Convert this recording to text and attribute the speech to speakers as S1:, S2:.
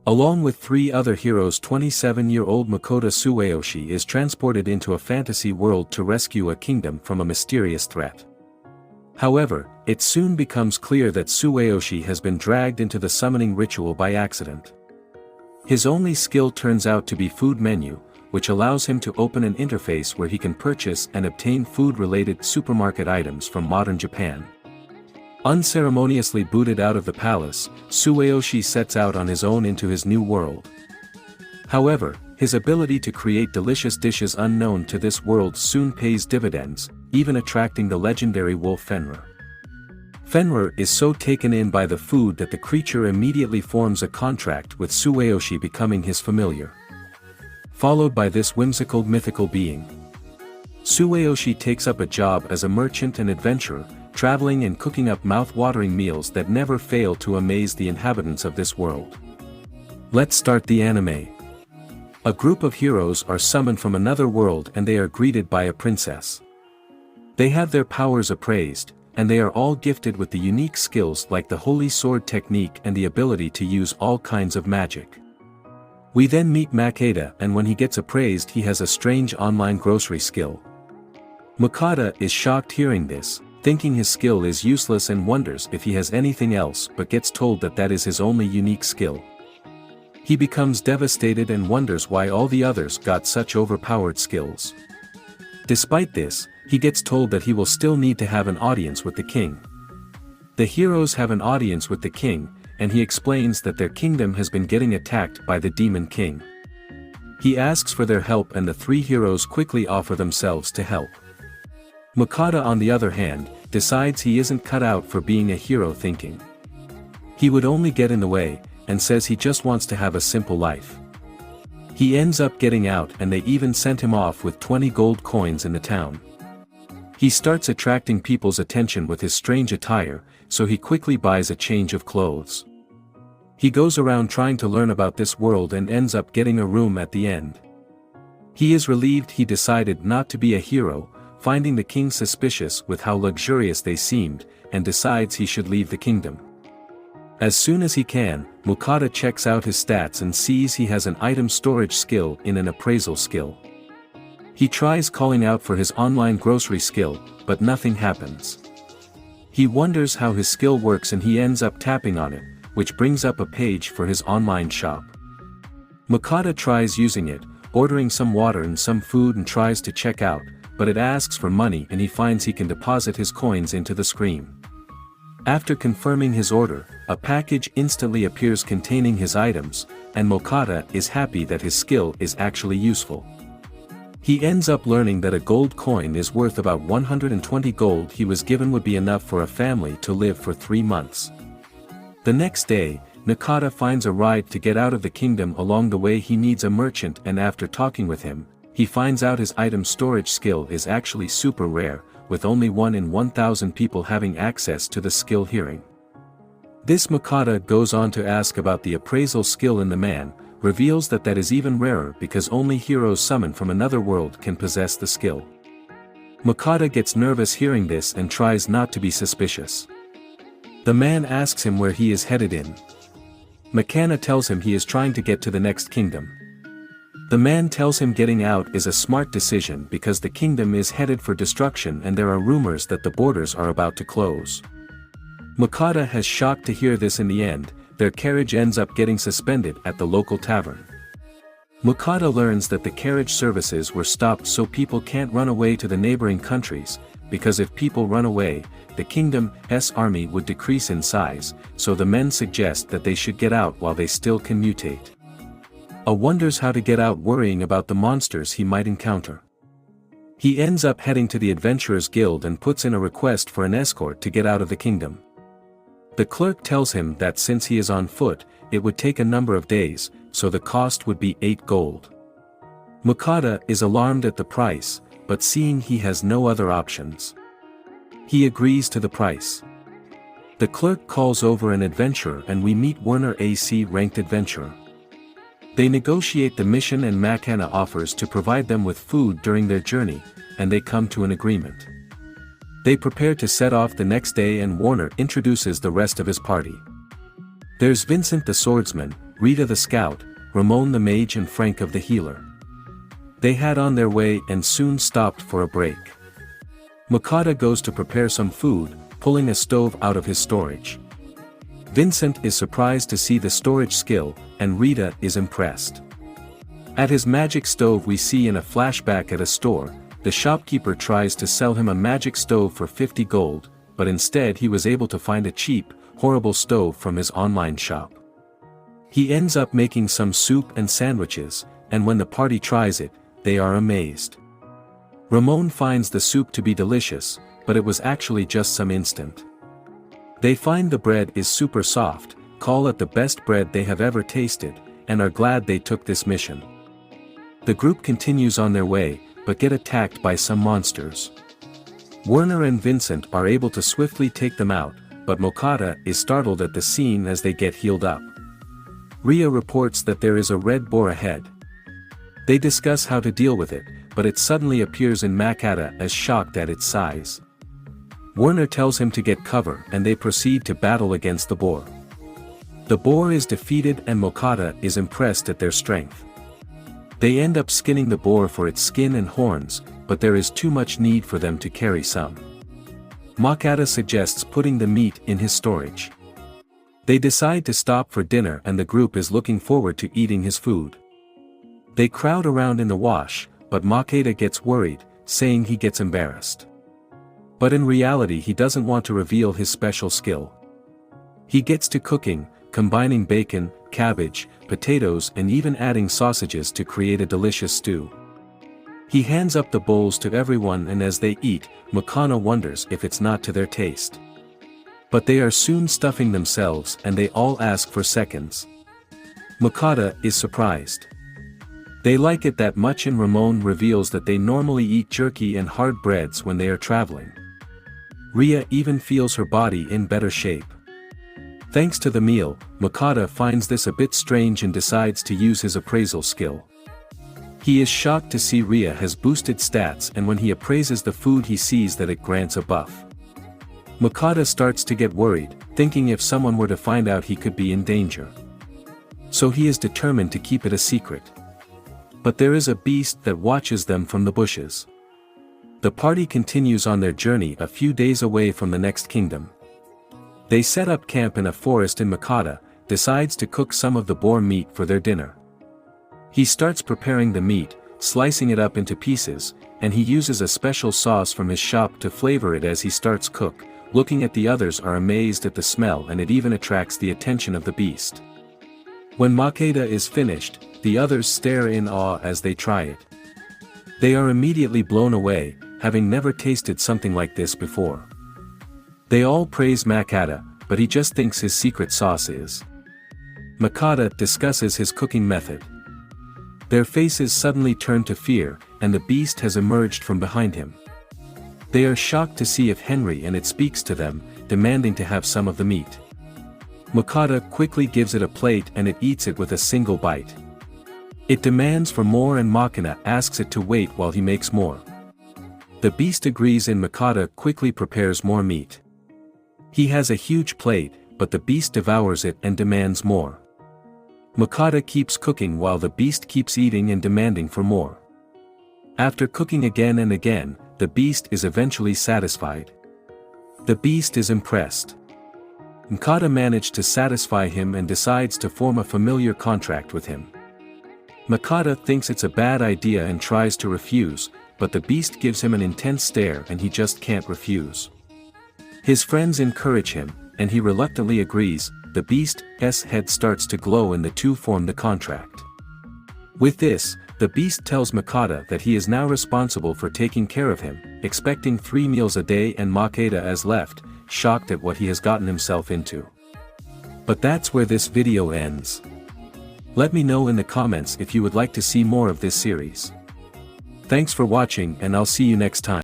S1: Along with three other heroes, 27-year-old Makoto Tsueyoshi is transported into a fantasy world to rescue a kingdom from a mysterious threat. However, it soon becomes clear that Tsueyoshi has been dragged into the summoning ritual by accident. His only skill turns out to be food menu, which allows him to open an interface where he can purchase and obtain food-related supermarket items from modern Japan. Unceremoniously booted out of the palace, Tsueyoshi sets out on his own into his new world. However, his ability to create delicious dishes unknown to this world soon pays dividends, even attracting the legendary wolf Fenrir. Fenrir is so taken in by the food that the creature immediately forms a contract with Tsueyoshi, becoming his familiar. Followed by this whimsical mythical being. Tsueyoshi takes up a job as a merchant and adventurer, traveling and cooking up mouth-watering meals that never fail to amaze the inhabitants of this world. Let's start the anime. A group of heroes are summoned from another world and they are greeted by a princess. They have their powers appraised, and they are all gifted with the unique skills like the holy sword technique and the ability to use all kinds of magic. We then meet Makeda, and when he gets appraised he has a strange online grocery skill. Makeda is shocked hearing this, thinking his skill is useless and wonders if he has anything else, but gets told that that is his only unique skill. He becomes devastated and wonders why all the others got such overpowered skills. Despite this, he gets told that he will still need to have an audience with the king. The heroes have an audience with the king, and he explains that their kingdom has been getting attacked by the Demon King. He asks for their help and the three heroes quickly offer themselves to help. Makeda, on the other hand, decides he isn't cut out for being a hero, thinking he would only get in the way, and says he just wants to have a simple life. He ends up getting out, and they even sent him off with 20 gold coins in the town. He starts attracting people's attention with his strange attire, so he quickly buys a change of clothes. He goes around trying to learn about this world and ends up getting a room at the end. He is relieved he decided not to be a hero, finding the king suspicious with how luxurious they seemed, and decides he should leave the kingdom. As soon as he can, Makeda checks out his stats and sees he has an item storage skill in an appraisal skill. He tries calling out for his online grocery skill, but nothing happens. He wonders how his skill works and he ends up tapping on it, which brings up a page for his online shop. Makeda tries using it, ordering some water and some food and tries to check out, but it asks for money and he finds he can deposit his coins into the screen. After confirming his order, a package instantly appears containing his items, and Makeda is happy that his skill is actually useful. He ends up learning that a gold coin is worth about 120 gold he was given would be enough for a family to live for 3 months. The next day, Makeda finds a ride to get out of the kingdom. Along the way he meets a merchant, and after talking with him, he finds out his item storage skill is actually super rare, with only 1 in 1,000 people having access to the skill hearing. This Makeda goes on to ask about the appraisal skill, and the man reveals that that is even rarer because only heroes summoned from another world can possess the skill. Makeda gets nervous hearing this and tries not to be suspicious. The man asks him where he is headed in. Makeda tells him he is trying to get to the next kingdom. The man tells him getting out is a smart decision because the kingdom is headed for destruction and there are rumors that the borders are about to close. Makeda has shocked to hear this. In the end, their carriage ends up getting suspended at the local tavern. Makeda learns that the carriage services were stopped so people can't run away to the neighboring countries, because if people run away, the kingdom's army would decrease in size, so the men suggest that they should get out while they still can mutate. A wonders how to get out, worrying about the monsters he might encounter. He ends up heading to the Adventurers Guild and puts in a request for an escort to get out of the kingdom. The clerk tells him that since he is on foot, it would take a number of days, so the cost would be 8 gold. Makeda is alarmed at the price, but seeing he has no other options, he agrees to the price. The clerk calls over an adventurer and we meet Werner, a C-ranked adventurer. They negotiate the mission and Makeda offers to provide them with food during their journey, and they come to an agreement. They prepare to set off the next day and Warner introduces the rest of his party. There's Vincent the swordsman, Rita the scout, Ramon the mage and Frank of the healer. They had on their way and soon stopped for a break. Mappa goes to prepare some food, pulling a stove out of his storage. Vincent is surprised to see the storage skill, and Rita is impressed. At his magic stove we see in a flashback at a store, the shopkeeper tries to sell him a magic stove for 50 gold, but instead he was able to find a cheap, horrible stove from his online shop. He ends up making some soup and sandwiches, and when the party tries it, they are amazed. Ramon finds the soup to be delicious, but it was actually just some instant. They find the bread is super soft, call it the best bread they have ever tasted, and are glad they took this mission. The group continues on their way, but get attacked by some monsters. Werner and Vincent are able to swiftly take them out, but Mappa is startled at the scene as they get healed up. Ria reports that there is a red boar ahead. They discuss how to deal with it, but it suddenly appears in Mappa as shocked at its size. Werner tells him to get cover and they proceed to battle against the boar. The boar is defeated and Mappa is impressed at their strength. They end up skinning the boar for its skin and horns, but there is too much need for them to carry some. Mappa suggests putting the meat in his storage. They decide to stop for dinner and the group is looking forward to eating his food. They crowd around in the wash, but Mappa gets worried, saying he gets embarrassed. But in reality he doesn't want to reveal his special skill. He gets to cooking, combining bacon, cabbage, potatoes and even adding sausages to create a delicious stew. He hands up the bowls to everyone and as they eat, Mappa wonders if it's not to their taste. But they are soon stuffing themselves and they all ask for seconds. Mappa is surprised. They like it that much and Ramon reveals that they normally eat jerky and hard breads when they are traveling. Ria even feels her body in better shape. Thanks to the meal, Mappa finds this a bit strange and decides to use his appraisal skill. He is shocked to see Ria has boosted stats and when he appraises the food he sees that it grants a buff. Mappa starts to get worried, thinking if someone were to find out he could be in danger. So he is determined to keep it a secret. But there is a beast that watches them from the bushes. The party continues on their journey a few days away from the next kingdom. They set up camp in a forest and Mappa decides to cook some of the boar meat for their dinner. He starts preparing the meat, slicing it up into pieces, and he uses a special sauce from his shop to flavor it as he starts cook. Looking at the others are amazed at the smell and it even attracts the attention of the beast. When Mappa is finished, the others stare in awe as they try it. They are immediately blown away, having never tasted something like this before. They all praise Mappa, but he just thinks his secret sauce is. Mappa discusses his cooking method. Their faces suddenly turn to fear, and the beast has emerged from behind him. They are shocked to see if Henry and it speaks to them, demanding to have some of the meat. Mappa quickly gives it a plate and it eats it with a single bite. It demands for more and Mappa asks it to wait while he makes more. The beast agrees and Mappa quickly prepares more meat. He has a huge plate, but the beast devours it and demands more. Mappa keeps cooking while the beast keeps eating and demanding for more. After cooking again and again, the beast is eventually satisfied. The beast is impressed. Mappa managed to satisfy him and decides to form a familiar contract with him. Mappa thinks it's a bad idea and tries to refuse, but the beast gives him an intense stare and he just can't refuse. His friends encourage him, and he reluctantly agrees. The beast's head starts to glow and the two form the contract. With this, the beast tells Mappa that he is now responsible for taking care of him, expecting 3 meals a day and Mappa is left, shocked at what he has gotten himself into. But that's where this video ends. Let me know in the comments if you would like to see more of this series. Thanks for watching and I'll see you next time.